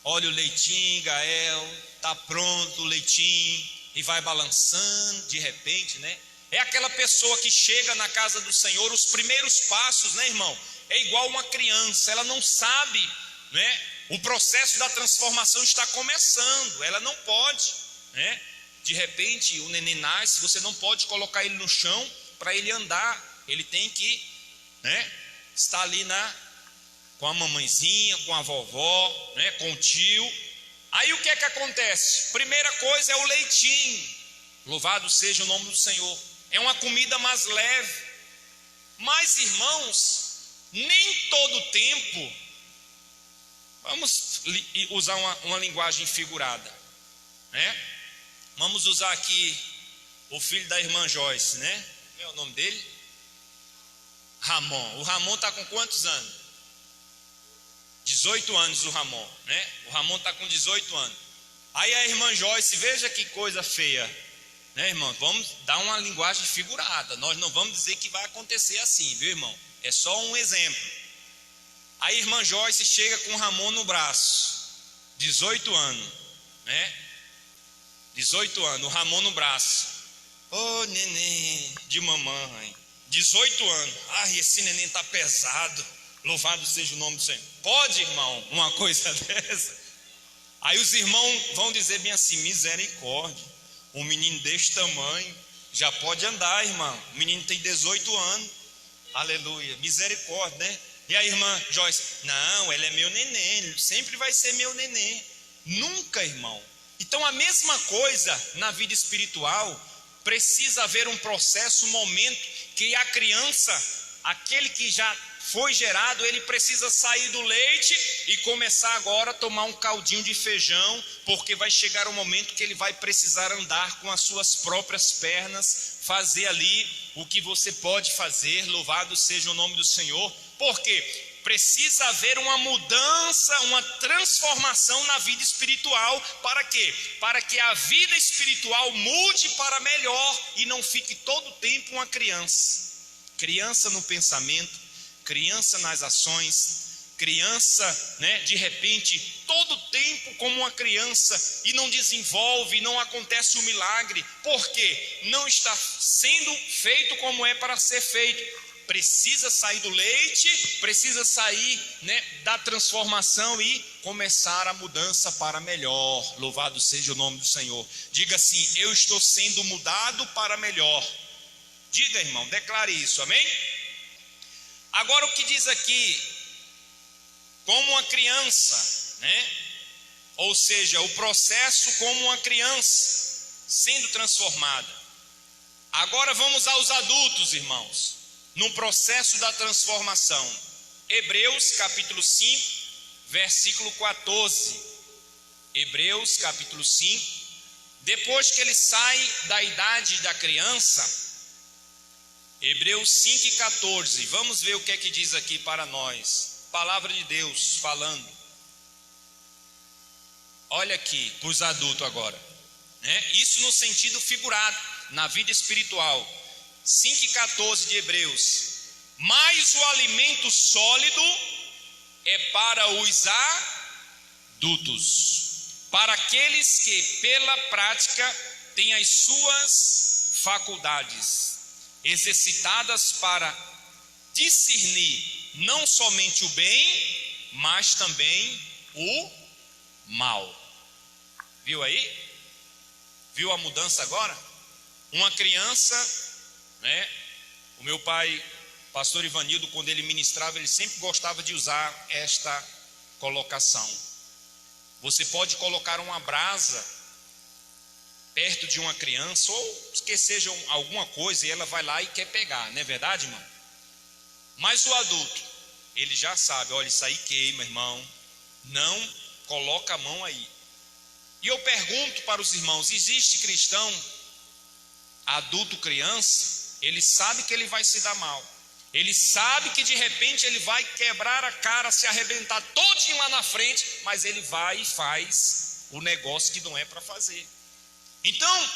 Olha o leitinho, Gael, tá pronto o leitinho, e vai balançando de repente, né? É aquela pessoa que chega na casa do Senhor, os primeiros passos, né, irmão? É igual uma criança, ela não sabe, né? O processo da transformação está começando, ela não pode, né? De repente o neném nasce, você não pode colocar ele no chão para ele andar, ele tem que, né, estar ali com a mamãezinha, com a vovó, né, com o tio. Aí o que é que acontece? Primeira coisa é o leitinho, Louvado seja o nome do Senhor. É uma comida mais leve. Mas, irmãos, nem todo tempo, vamos usar uma linguagem figurada, né? Vamos usar aqui o filho da irmã Joyce, né? Qual é o nome dele? Ramon. O Ramon está com quantos anos? 18 anos o Ramon, né? O Ramon está com 18 anos. Aí a irmã Joyce, veja que coisa feia, né, irmão? Vamos dar uma linguagem figurada. Nós não vamos dizer que vai acontecer assim, viu, irmão? É só um exemplo. A irmã Joyce chega com o Ramon no braço, 18 anos, né? 18 anos, o Ramon no braço. Ô, neném de mamãe, 18 anos. Ai, esse neném está pesado. Louvado seja o nome do Senhor. Pode, irmão, uma coisa dessa? Aí os irmãos vão dizer bem assim: misericórdia, um menino desse tamanho já pode andar, irmão. O menino tem 18 anos. Aleluia, misericórdia, né? E a irmã Joyce: não, ele é meu neném, ele sempre vai ser meu neném. Nunca, irmão. Então a mesma coisa na vida espiritual. Precisa haver um processo, um momento que a criança, aquele que já foi gerado, ele precisa sair do leite e começar agora a tomar um caldinho de feijão, porque vai chegar um momento que ele vai precisar andar com as suas próprias pernas, fazer ali o que você pode fazer. Louvado seja o nome do Senhor. Por quê? Precisa haver uma mudança, uma transformação na vida espiritual. Para quê? Para que a vida espiritual mude para melhor e não fique todo o tempo uma criança. Criança no pensamento, criança nas ações, criança, né, de repente, todo o tempo como uma criança e não desenvolve, não acontece o milagre. Por quê? Não está sendo feito como é para ser feito. Precisa sair do leite, precisa sair, né, da transformação e começar a mudança para melhor. Louvado seja o nome do Senhor. Diga assim: eu estou sendo mudado para melhor. Diga, irmão, declare isso, amém? Agora o que diz aqui, como uma criança, né? Ou seja, o processo como uma criança sendo transformada. Agora vamos aos adultos, irmãos, no processo da transformação. Hebreus capítulo 5, versículo 14. Hebreus capítulo 5. Depois que ele sai da idade da criança, Hebreus 5 e 14. Vamos ver o que é que diz aqui para nós. Palavra de Deus falando. Olha aqui, para os adultos agora, né? Isso no sentido figurado, na vida espiritual. 5 e 14 de Hebreus. Mas o alimento sólido é para os adultos, para aqueles que pela prática têm as suas faculdades exercitadas para discernir não somente o bem, mas também o mal. Viu aí? Viu a mudança agora? Uma criança, né? O meu pai, pastor Ivanildo, quando ele ministrava, ele sempre gostava de usar esta colocação. Você pode colocar uma brasa perto de uma criança, ou que seja alguma coisa, e ela vai lá e quer pegar, não é verdade, irmão? Mas o adulto, ele já sabe: olha, isso aí queima, irmão, não coloca a mão aí. E eu pergunto para os irmãos: existe cristão, adulto, criança, ele sabe que ele vai se dar mal, ele sabe que de repente ele vai quebrar a cara, se arrebentar todinho lá na frente, mas ele vai e faz o negócio que não é para fazer. Então,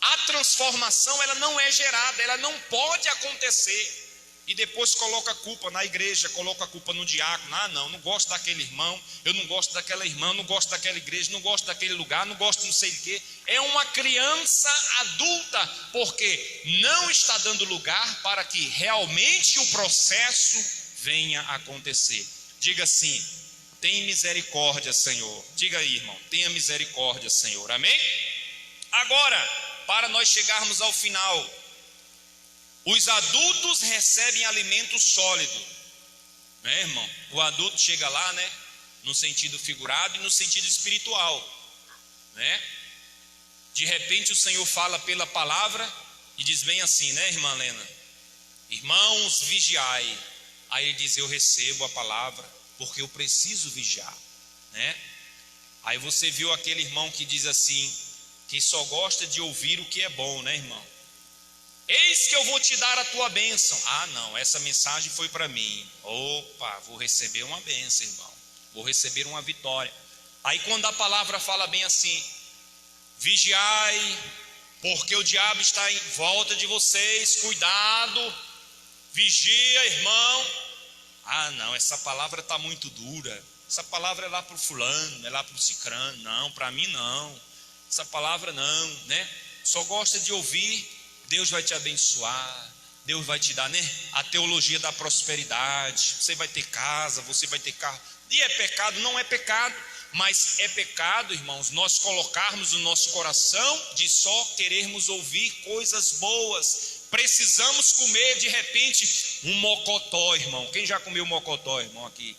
a transformação, ela não é gerada, ela não pode acontecer. E depois coloca a culpa na igreja, coloca a culpa no diácono. Ah, não gosto daquele irmão, eu não gosto daquela irmã, não gosto daquela igreja, não gosto daquele lugar, não gosto não sei de quê. É uma criança adulta, porque não está dando lugar para que realmente o processo venha a acontecer. Diga assim: tem misericórdia, Senhor. Diga aí, irmão, tenha misericórdia, Senhor. Amém? Agora, para nós chegarmos ao final, os adultos recebem alimento sólido, né, irmão? O adulto chega lá, né, no sentido figurado e no sentido espiritual, né? De repente o Senhor fala pela palavra e diz bem assim, né, irmã Lena? Irmãos, vigiai. Aí ele diz, eu recebo a palavra, porque eu preciso vigiar, né? Aí você viu aquele irmão que diz assim, que só gosta de ouvir o que é bom, né, irmão? Eis que eu vou te dar a tua bênção. Ah, não, essa mensagem foi para mim. Opa, vou receber uma bênção, irmão. Vou receber uma vitória. Aí quando a palavra fala bem assim, vigiai, porque o diabo está em volta de vocês, cuidado, vigia, irmão. Ah, não, essa palavra está muito dura. Essa palavra é lá para o fulano, é lá para o cicrano. Não, para mim não. Essa palavra não, né? Só gosta de ouvir, Deus vai te abençoar, Deus vai te dar, né? A teologia da prosperidade. Você vai ter casa, você vai ter carro. E é pecado? Não é pecado. Mas é pecado, irmãos, nós colocarmos no nosso coração de só querermos ouvir coisas boas. Precisamos comer de repente um mocotó, irmão. Quem já comeu mocotó, irmão, aqui?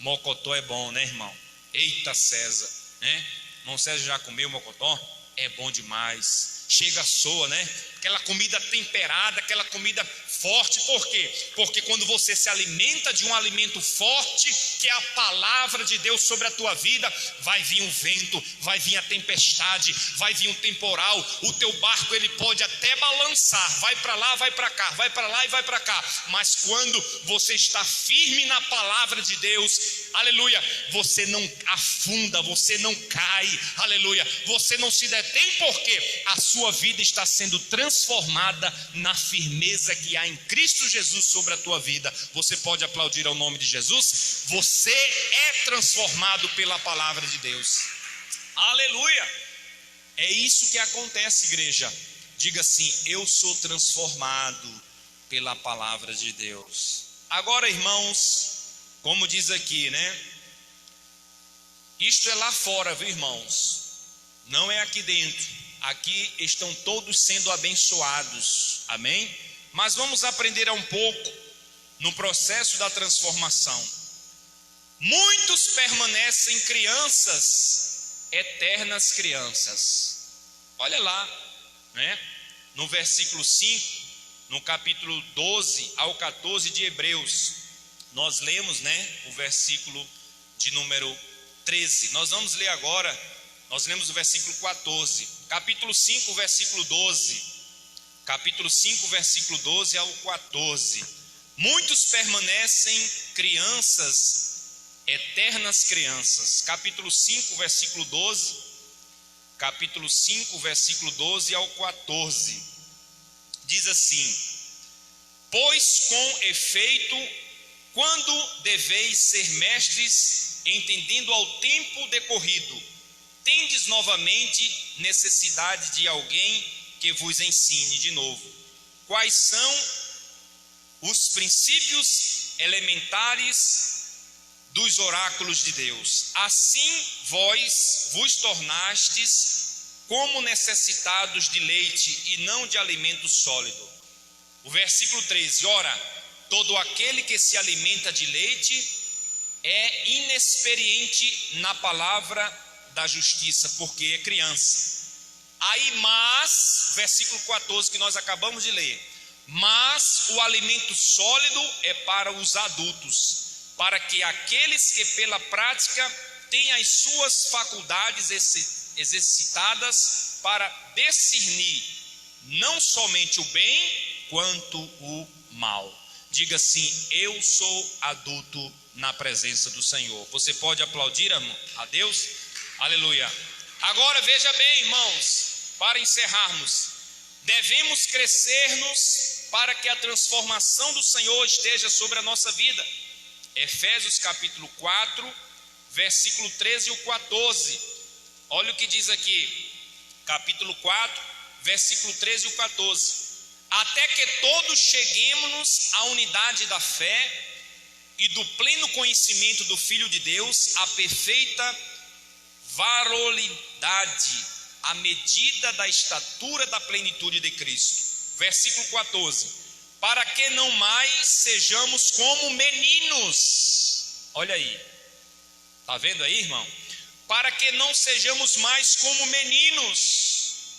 Mocotó é bom, né, irmão? Eita César, né? Irmão César já comeu mocotó? É bom demais. Chega, soa, né? Aquela comida temperada, aquela comida forte. Por quê? Porque quando você se alimenta de um alimento forte, que é a palavra de Deus sobre a tua vida, vai vir um vento, vai vir a tempestade, vai vir um temporal. O teu barco ele pode até balançar, vai para lá, vai para cá, vai para lá e vai para cá. Mas quando você está firme na palavra de Deus, aleluia, você não afunda, você não cai, aleluia, você não se detém, porque a sua vida está sendo transformada na firmeza que há em Cristo Jesus sobre a tua vida. Você pode aplaudir ao nome de Jesus? Você é transformado pela palavra de Deus, aleluia. É isso que acontece, igreja. Diga assim, eu sou transformado pela palavra de Deus. Agora, irmãos, como diz aqui, né? Isto é lá fora, viu, irmãos? Não é aqui dentro. Aqui estão todos sendo abençoados, amém? Mas vamos aprender um pouco no processo da transformação. Muitos permanecem crianças, eternas crianças. Olha lá, né? No versículo 5, no capítulo 12 ao 14 de Hebreus, nós lemos, né, o versículo de número 13. Nós vamos ler agora, nós lemos o versículo 14, capítulo 5, versículo 12. Capítulo 5, versículo 12 ao 14. Muitos permanecem crianças, eternas crianças. Capítulo 5, versículo 12. Capítulo 5, versículo 12 ao 14. Diz assim: pois com efeito, quando deveis ser mestres, entendendo ao tempo decorrido, tendes novamente necessidade de alguém que vos ensine de novo quais são os princípios elementares dos oráculos de Deus. Assim vós vos tornastes como necessitados de leite e não de alimento sólido. O versículo 13, ora, todo aquele que se alimenta de leite é inexperiente na palavra da justiça, porque é criança. Aí, mas, versículo 14 que nós acabamos de ler, mas o alimento sólido é para os adultos, para que aqueles que pela prática têm as suas faculdades exercitadas para discernir não somente o bem, quanto o mal. Diga assim, eu sou adulto na presença do Senhor. Você pode aplaudir a Deus? Aleluia. Agora veja bem, irmãos, para encerrarmos, devemos crescer-nos para que a transformação do Senhor esteja sobre a nossa vida. Efésios capítulo 4, versículo 13 e o 14. Olha o que diz aqui, capítulo 4, versículo 13 e o 14. Até que todos cheguemos à unidade da fé e do pleno conhecimento do Filho de Deus, a perfeita varonilidade, à medida da estatura da plenitude de Cristo. Versículo 14. Para que não mais sejamos como meninos. Olha aí, está vendo aí, irmão? Para que não sejamos mais como meninos,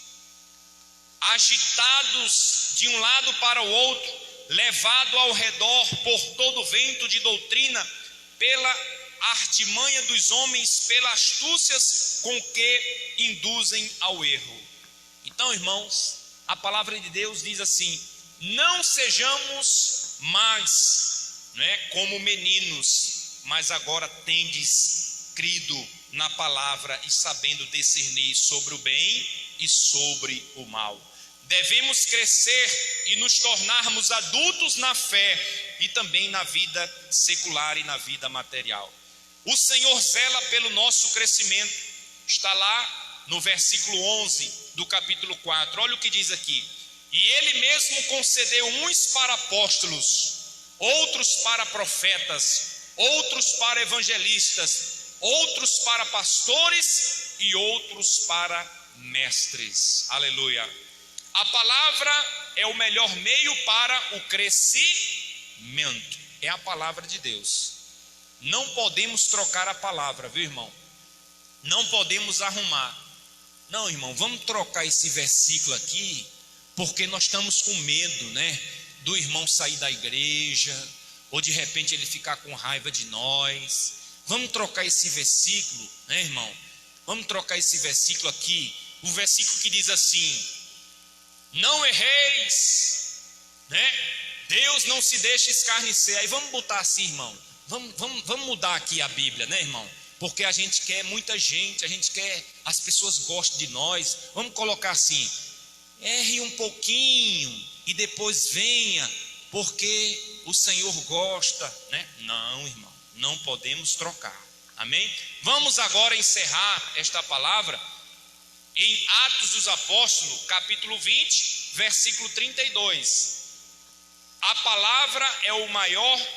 agitados de um lado para o outro, levado ao redor por todo vento de doutrina, pela artimanha dos homens, pelas astúcias com que induzem ao erro. Então, irmãos, a palavra de Deus diz assim: não sejamos mais, como meninos, mas agora tendes crido na palavra e sabendo discernir sobre o bem e sobre o mal. Devemos crescer e nos tornarmos adultos na fé e também na vida secular e na vida material. O Senhor zela pelo nosso crescimento. Está lá no versículo 11 do capítulo 4. Olha o que diz aqui: e Ele mesmo concedeu uns para apóstolos, outros para profetas, outros para evangelistas, outros para pastores e outros para mestres. Aleluia. A palavra é o melhor meio para o crescimento. É a palavra de Deus. Não podemos trocar a palavra, viu, irmão? Não podemos arrumar. Não, irmão, vamos trocar esse versículo aqui, porque nós estamos com medo, do irmão sair da igreja, ou de repente ele ficar com raiva de nós. Vamos trocar esse versículo, irmão? Vamos trocar esse versículo aqui, o versículo que diz assim: não erreis, Deus não se deixa escarnecer. Aí vamos botar assim, irmão, vamos mudar aqui a Bíblia, irmão? Porque a gente quer muita gente, a gente quer, as pessoas gostam de nós. Vamos colocar assim: erre um pouquinho e depois venha, porque o Senhor gosta, Não, irmão, não podemos trocar. Amém? Vamos agora encerrar esta palavra em Atos dos Apóstolos, capítulo 20, versículo 32. A palavra é o maior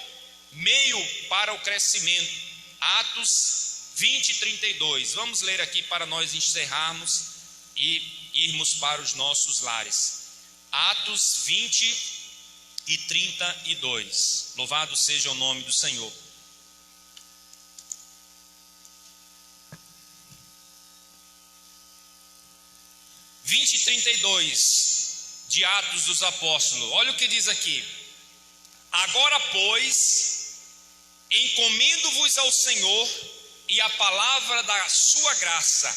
meio para o crescimento. Atos 20, 32. Vamos ler aqui para nós encerrarmos e irmos para os nossos lares. Atos 20 e 32. Louvado seja o nome do Senhor. e 32 de Atos dos Apóstolos. Olha o que diz aqui: agora, pois, encomendo-vos ao Senhor e a palavra da sua graça,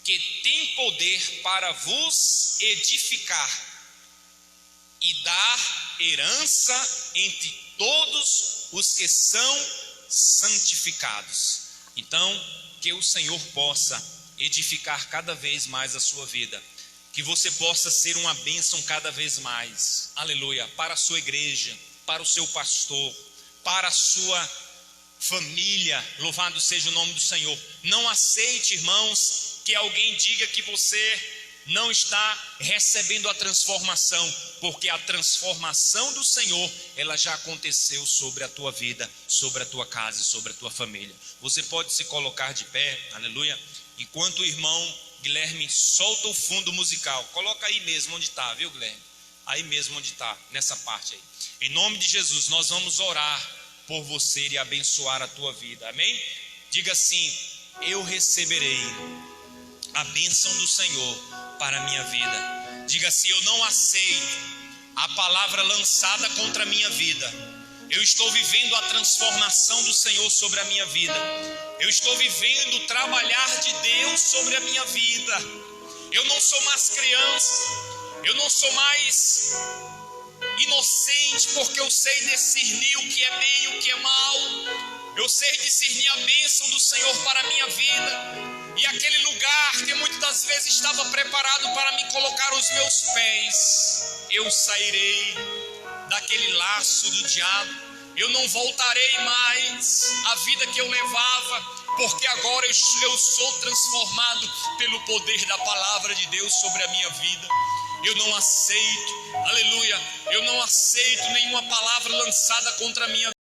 que tem poder para vos edificar e dar herança entre todos os que são santificados. Então, que o Senhor possa edificar cada vez mais a sua vida, que você possa ser uma bênção cada vez mais, aleluia, para a sua igreja, para o seu pastor, para a sua família. Louvado seja o nome do Senhor. Não aceite, irmãos, que alguém diga que você não está recebendo a transformação, porque a transformação do Senhor, ela já aconteceu sobre a tua vida, sobre a tua casa e sobre a tua família. Você pode se colocar de pé, aleluia, enquanto o irmão Guilherme solta o fundo musical. Coloca aí mesmo onde está, viu, Guilherme? Aí mesmo onde está, nessa parte aí. Em nome de Jesus, nós vamos orar por você e abençoar a tua vida, amém? Diga assim: eu receberei a bênção do Senhor para a minha vida. Diga assim: eu não aceito a palavra lançada contra a minha vida. Eu estou vivendo a transformação do Senhor sobre a minha vida. Eu estou vivendo o trabalhar de Deus sobre a minha vida. Eu não sou mais criança, eu não sou mais inocente, porque eu sei discernir o que é bem e o que é mal. Eu sei discernir a bênção do Senhor para a minha vida. E aquele lugar que muitas das vezes estava preparado para me colocar os meus pés, eu sairei daquele laço do diabo. Eu não voltarei mais à vida que eu levava, porque agora eu sou transformado pelo poder da palavra de Deus sobre a minha vida. Eu não aceito, aleluia, eu não aceito nenhuma palavra lançada contra a minha vida.